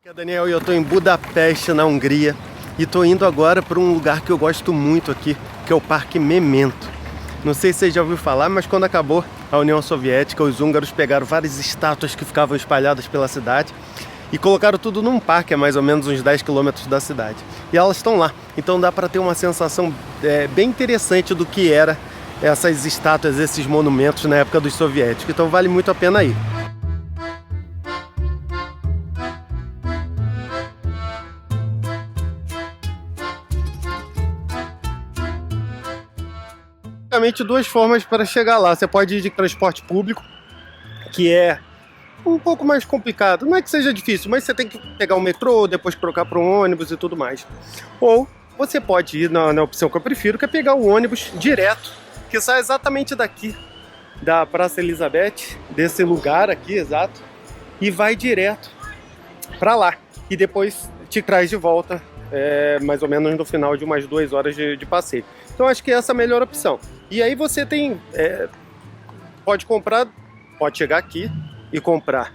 Aqui é Daniel e eu estou em Budapeste, na Hungria, e estou indo agora para um lugar que eu gosto muito aqui, que é o Parque Memento. Não sei se você já ouviu falar, mas quando acabou a União Soviética, os húngaros pegaram várias estátuas que ficavam espalhadas pela cidade e colocaram tudo num parque a mais ou menos uns 10 quilômetros da cidade. E elas estão lá, então dá para ter uma sensação bem interessante do que era essas estátuas, esses monumentos na época dos soviéticos. Então vale muito a pena ir. Basicamente duas formas para chegar lá. Você pode ir de transporte público, que é um pouco mais complicado. Não é que seja difícil, mas você tem que pegar o metrô, depois trocar para um ônibus e tudo mais. Ou você pode ir na opção que eu prefiro, que é pegar o ônibus direto, que sai exatamente daqui, da Praça Elizabeth, desse lugar aqui, exato, e vai direto para lá. E depois te traz de volta, mais ou menos no final de umas 2 horas de passeio. Então acho que essa é a melhor opção. E aí você tem, pode comprar, pode chegar aqui e comprar.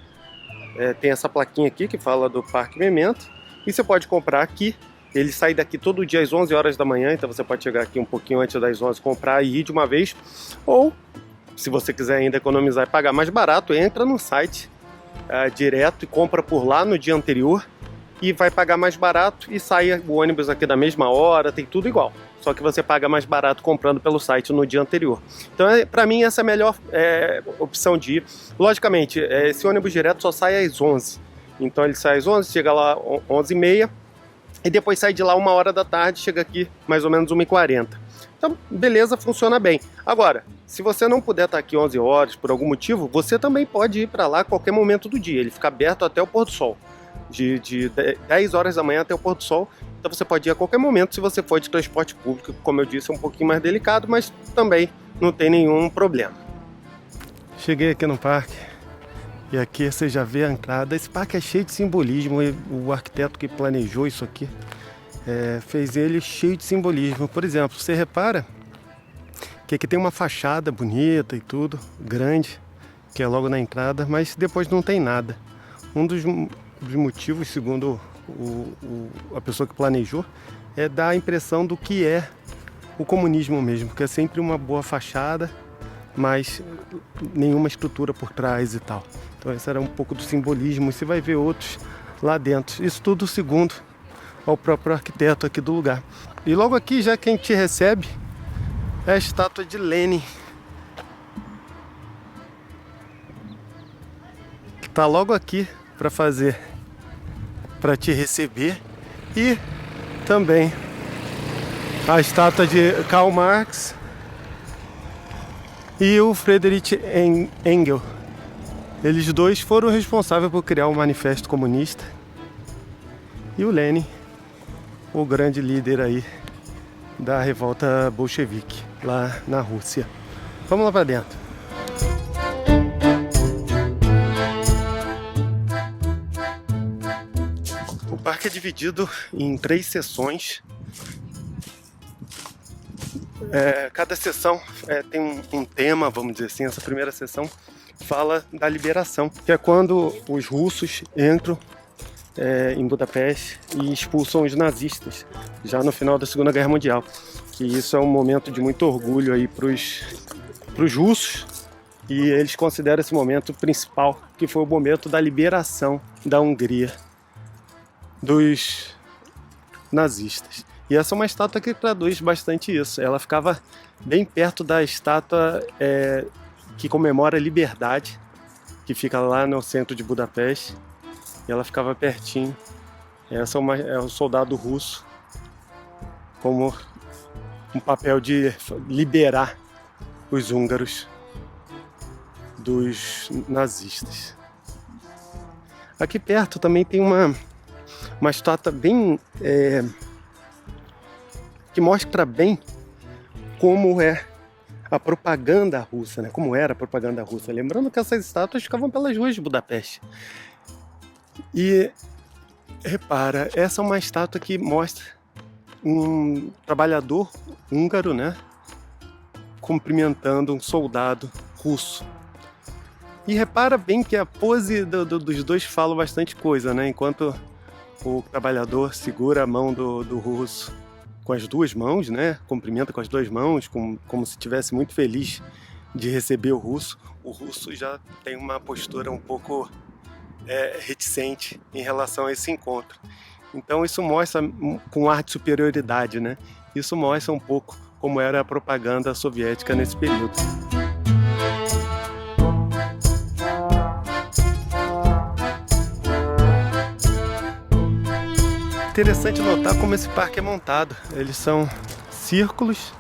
Tem essa plaquinha aqui que fala do Parque Memento. E você pode comprar aqui. Ele sai daqui todo dia às 11 horas da manhã. Então você pode chegar aqui um pouquinho antes das 11, comprar e ir de uma vez. Ou, se você quiser ainda economizar e pagar mais barato, entra no site direto e compra por lá no dia anterior. E vai pagar mais barato e sai o ônibus aqui da mesma hora, tem tudo igual. Só que você paga mais barato comprando pelo site no dia anterior. Então, para mim, essa é a melhor opção de ir. Logicamente, esse ônibus direto só sai às 11. Então, ele sai às 11, chega lá às 11h30 e depois sai de lá 1 hora da tarde, chega aqui mais ou menos 1h40. Então, beleza, funciona bem. Agora, se você não puder estar aqui 11 horas por algum motivo, você também pode ir para lá a qualquer momento do dia. Ele fica aberto até o pôr do sol. De 10 horas da manhã até o pôr do sol. Então você pode ir a qualquer momento se você for de transporte público. Como eu disse, é um pouquinho mais delicado, mas também não tem nenhum problema. Cheguei aqui no parque e aqui você já vê a entrada. Esse parque é cheio de simbolismo e o arquiteto que planejou isso aqui fez ele cheio de simbolismo. Por exemplo, você repara que aqui tem uma fachada bonita e tudo, grande, que é logo na entrada, mas depois não tem nada. Um dos motivos, segundo a pessoa que planejou, é dar a impressão do que é o comunismo mesmo, que é sempre uma boa fachada, mas nenhuma estrutura por trás e tal. Então esse era um pouco do simbolismo, e você vai ver outros lá dentro. Isso tudo segundo ao próprio arquiteto aqui do lugar. E logo aqui, já quem te recebe é a estátua de Lenin, que está logo aqui para te receber. E também a estátua de Karl Marx e o Friedrich Engels. Eles dois foram responsáveis por criar o Manifesto Comunista. E o Lenin, o grande líder aí da revolta bolchevique lá na Rússia. Vamos lá para dentro. O parque é dividido em 3 seções. Cada seção tem um tema, vamos dizer assim. Essa primeira seção fala da liberação, que é quando os russos entram em Budapeste e expulsam os nazistas, já no final da Segunda Guerra Mundial. Que isso é um momento de muito orgulho aí para os russos, e eles consideram esse momento principal, que foi o momento da liberação da Hungria dos nazistas. E essa é uma estátua que traduz bastante isso. Ela ficava bem perto da estátua que comemora a liberdade, que fica lá no centro de Budapeste. E ela ficava pertinho. Essa é um soldado russo, como um papel de liberar os húngaros dos nazistas. Aqui perto também tem uma estátua bem que mostra bem como é a propaganda russa, né? Como era a propaganda russa. Lembrando que essas estátuas ficavam pelas ruas de Budapeste. E repara, essa é uma estátua que mostra um trabalhador húngaro, né, cumprimentando um soldado russo. E repara bem que a pose dos dois fala bastante coisa, né? Enquanto O trabalhador segura a mão do russo com as duas mãos, né? Cumprimenta com as duas mãos, como se estivesse muito feliz de receber o russo. O russo já tem uma postura um pouco reticente em relação a esse encontro. Então isso mostra, com ar de superioridade, né? Isso mostra um pouco como era a propaganda soviética nesse período. Interessante notar como esse parque é montado. Eles são círculos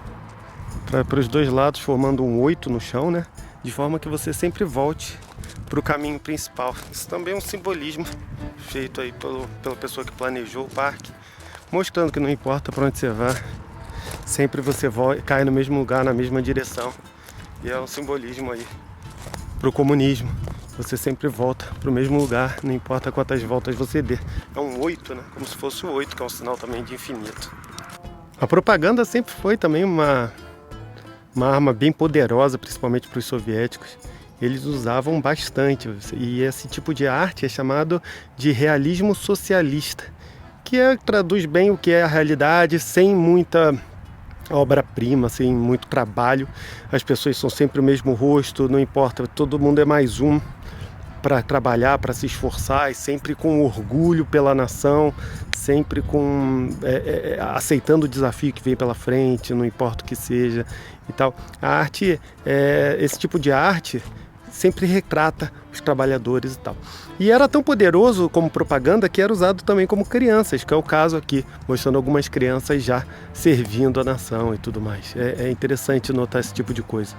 para os dois lados, formando um 8 no chão, né? De forma que você sempre volte para o caminho principal. Isso também é um simbolismo feito aí pela pessoa que planejou o parque, mostrando que não importa para onde você vá, sempre você cai no mesmo lugar, na mesma direção. E é um simbolismo aí para o comunismo. Você sempre volta para o mesmo lugar, não importa quantas voltas você dê. É um 8, né? Como se fosse o 8, que é um sinal também de infinito. A propaganda sempre foi também uma arma bem poderosa, principalmente para os soviéticos. Eles usavam bastante, e esse tipo de arte é chamado de realismo socialista, que traduz bem o que é a realidade, sem muita obra-prima, sem muito trabalho. As pessoas são sempre o mesmo rosto, não importa, todo mundo é mais um para trabalhar, para se esforçar, e sempre com orgulho pela nação, sempre aceitando o desafio que vem pela frente, não importa o que seja e tal. A arte, esse tipo de arte sempre retrata os trabalhadores e tal. E era tão poderoso como propaganda que era usado também como crianças, que é o caso aqui, mostrando algumas crianças já servindo a nação e tudo mais. É interessante notar esse tipo de coisa.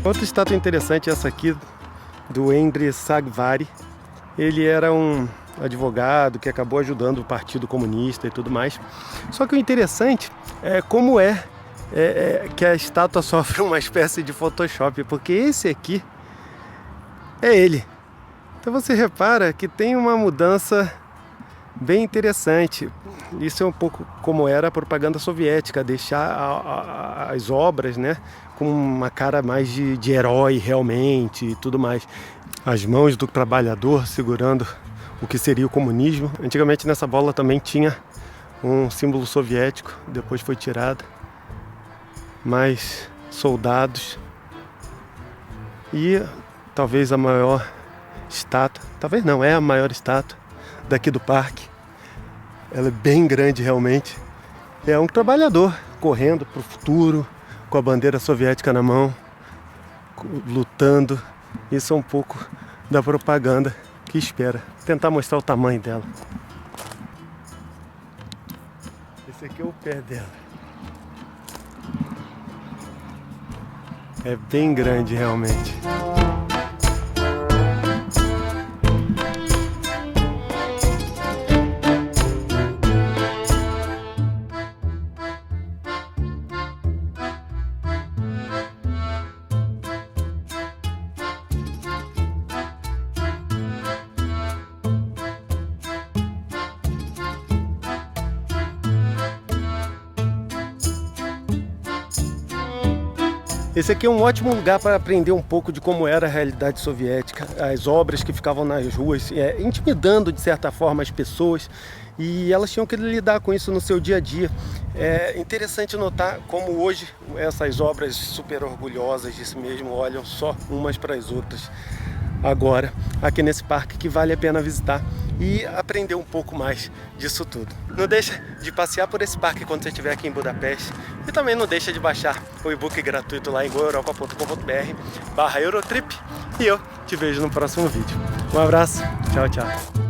Outra estátua interessante é essa aqui, do Andrei Sagvari. Ele era um advogado que acabou ajudando o Partido Comunista e tudo mais. Só que o interessante é como que a estátua sofre uma espécie de Photoshop, porque esse aqui é ele. Então você repara que tem uma mudança bem interessante. Isso é um pouco como era a propaganda soviética, deixar as obras, né, com uma cara mais de herói realmente e tudo mais. As mãos do trabalhador segurando o que seria o comunismo. Antigamente nessa bola também tinha um símbolo soviético, depois foi tirado. Mais soldados. E talvez a maior estátua, talvez não, é a maior estátua daqui do parque. Ela é bem grande realmente. É um trabalhador correndo para o futuro, com a bandeira soviética na mão, lutando. Isso é um pouco da propaganda que espera. Vou tentar mostrar o tamanho dela. Esse aqui é o pé dela. É bem grande realmente. Esse aqui é um ótimo lugar para aprender um pouco de como era a realidade soviética, as obras que ficavam nas ruas, intimidando de certa forma as pessoas, e elas tinham que lidar com isso no seu dia a dia. É interessante notar como hoje essas obras super orgulhosas de si mesmo olham só umas para as outras. Agora, aqui nesse parque, que vale a pena visitar e aprender um pouco mais disso tudo. Não deixa de passear por esse parque quando você estiver aqui em Budapeste, e também não deixa de baixar o e-book gratuito lá em goeuropa.com.br/Eurotrip, e eu te vejo no próximo vídeo. Um abraço, tchau, tchau.